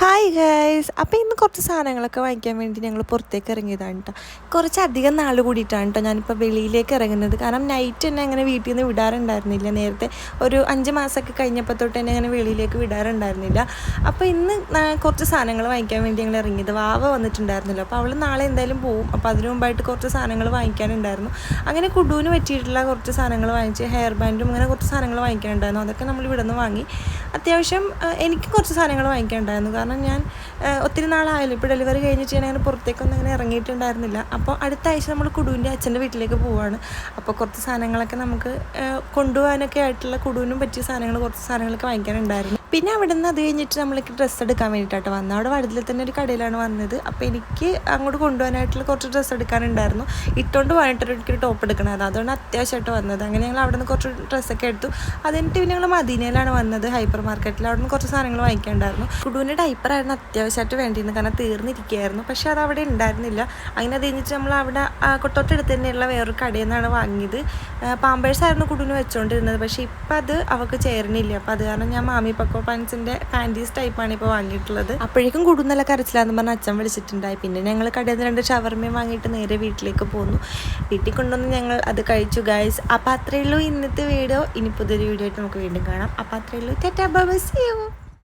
Hi guys, അപ്പോൾ ഇന്ന് കുറച്ച് സാധനങ്ങളൊക്കെ വാങ്ങിക്കാൻ വേണ്ടി ഞങ്ങൾ പുറത്തേക്ക് ഇറങ്ങിയതാണ് കേട്ടോ. കുറച്ചധികം നാൾ കൂടിയിട്ടാണ് കേട്ടോ ഞാനിപ്പോൾ വെളിയിലേക്ക് ഇറങ്ങുന്നത്. കാരണം നൈറ്റ് തന്നെ അങ്ങനെ വീട്ടിൽ നിന്ന് വിടാറുണ്ടായിരുന്നില്ല. നേരത്തെ ഒരു 5 മാസമൊക്കെ കഴിഞ്ഞപ്പോൾ തൊട്ട് തന്നെ അങ്ങനെ വെളിയിലേക്ക് വിടാറുണ്ടായിരുന്നില്ല. അപ്പോൾ ഇന്ന് കുറച്ച് സാധനങ്ങൾ വാങ്ങിക്കാൻ വേണ്ടി ഞങ്ങൾ ഇറങ്ങിയത്. വാവ വന്നിട്ടുണ്ടായിരുന്നില്ല, അപ്പോൾ അവൾ നാളെ എന്തായാലും പോവും. അപ്പോൾ അതിനു മുമ്പായിട്ട് കുറച്ച് സാധനങ്ങൾ വാങ്ങിക്കാനുണ്ടായിരുന്നു. അങ്ങനെ കുടുവിന് പറ്റിയിട്ടുള്ള കുറച്ച് സാധനങ്ങൾ വാങ്ങിച്ച്, ഹെയർ ബാൻഡും അങ്ങനെ കുറച്ച് സാധനങ്ങൾ വാങ്ങിക്കാനുണ്ടായിരുന്നു. അതൊക്കെ നമ്മൾ ഇവിടെ നിന്ന് വാങ്ങി. അത്യാവശ്യം എനിക്ക് കുറച്ച് സാധനങ്ങൾ വാങ്ങിക്കാനുണ്ടായിരുന്നു. കാരണം ഞാൻ ഒത്തിരി നാളായാലും ഇപ്പോൾ ഡെലിവറി കഴിഞ്ഞിട്ട് ഞാൻ അങ്ങനെ പുറത്തേക്കൊന്നും അങ്ങനെ ഇറങ്ങിയിട്ടുണ്ടായിരുന്നില്ല. അപ്പോൾ അടുത്ത ആഴ്ച നമ്മൾ കുടുവിൻ്റെ അച്ഛൻ്റെ വീട്ടിലേക്ക് പോവുകയാണ്. അപ്പോൾ കുറച്ച് സാധനങ്ങളൊക്കെ നമുക്ക് കൊണ്ടുപോകാനൊക്കെ ആയിട്ടുള്ള കുടുവിനും പറ്റിയ സാധനങ്ങൾ, കുറച്ച് സാധനങ്ങളൊക്കെ വാങ്ങിക്കാനുണ്ടായിരുന്നു. പിന്നെ അവിടെ നിന്ന് അത് കഴിഞ്ഞിട്ട് നമ്മൾക്ക് ഡ്രസ്സ് എടുക്കാൻ വേണ്ടിയിട്ടാണ് വന്നത്. അവിടെ വഴുതിൽ തന്നെ ഒരു കടയിലാണ് വന്നത്. അപ്പോൾ എനിക്ക് അങ്ങോട്ട് കൊണ്ടുപോകാനായിട്ടുള്ള കുറച്ച് ഡ്രസ്സ് എടുക്കാനുണ്ടായിരുന്നു. ഇട്ടുകൊണ്ട് പോകാനായിട്ടൊരു എനിക്കൊരു ടോപ്പ് എടുക്കണമായിരുന്നു. അതുകൊണ്ട് അത്യാവശ്യമായിട്ട് വന്നത്. അങ്ങനെ ഞങ്ങൾ അവിടെ നിന്ന് കുറച്ച് ഡ്രസ്സൊക്കെ എടുത്തു. അതിനിട്ട് പിന്നെ ഞങ്ങൾ മദീനയിലാണ് വന്നത്, ഹൈപ്പർ മാർക്കറ്റിൽ. അവിടെ നിന്ന് കുറച്ച് സാധനങ്ങൾ വാങ്ങിക്കാനുണ്ടായിരുന്നു. കുടുവിൻ്റെ ഡൈപ്പറായിരുന്നു അത്യാവശ്യമായിട്ട് വേണ്ടിയിരുന്നു, കാരണം തീർന്നിരിക്കുകയായിരുന്നു. പക്ഷേ അത് അവിടെ ഉണ്ടായിരുന്നില്ല. അങ്ങനെ അത് കഴിഞ്ഞിട്ട് നമ്മൾ അവിടെ തൊട്ടടുത്ത് തന്നെയുള്ള വേറൊരു കടയിൽ നിന്നാണ് വാങ്ങിയത്. പാമ്പേഴ്സായിരുന്നു കുടുവിന് വെച്ചുകൊണ്ടിരുന്നത്. പക്ഷേ ഇപ്പം അത് അവൾക്ക് ചേരണില്ല. അപ്പോൾ അത് കാരണം ഞാൻ മാമി പക്കോ പാൻസിൻ്റെ പാൻറ്റീസ് ടൈപ്പാണ് ഇപ്പോൾ വാങ്ങിയിട്ടുള്ളത്. അപ്പോഴേക്കും കുടുന്നല്ല കരച്ചിലാന്ന് പറഞ്ഞ് അച്ഛൻ വിളിച്ചിട്ടുണ്ടായി. പിന്നെ ഞങ്ങൾ കടയിൽ നിന്ന് 2 ഷവർമയും വാങ്ങിയിട്ട് നേരെ വീട്ടിലേക്ക് പോന്നു. വീട്ടിൽ കൊണ്ടുവന്ന് ഞങ്ങൾ അത് കഴിച്ചു ഗൈസ്. അപ്പോൾ അത്രയേ ഉള്ളൂ ഇന്നത്തെ വീഡിയോ. ഇനി പുതിയൊരു വീഡിയോ ആയിട്ട് നമുക്ക് വീണ്ടും കാണാം. അപ്പോൾ അത്രയേ ഉള്ളൂ. Ta-ta bye bye, see U.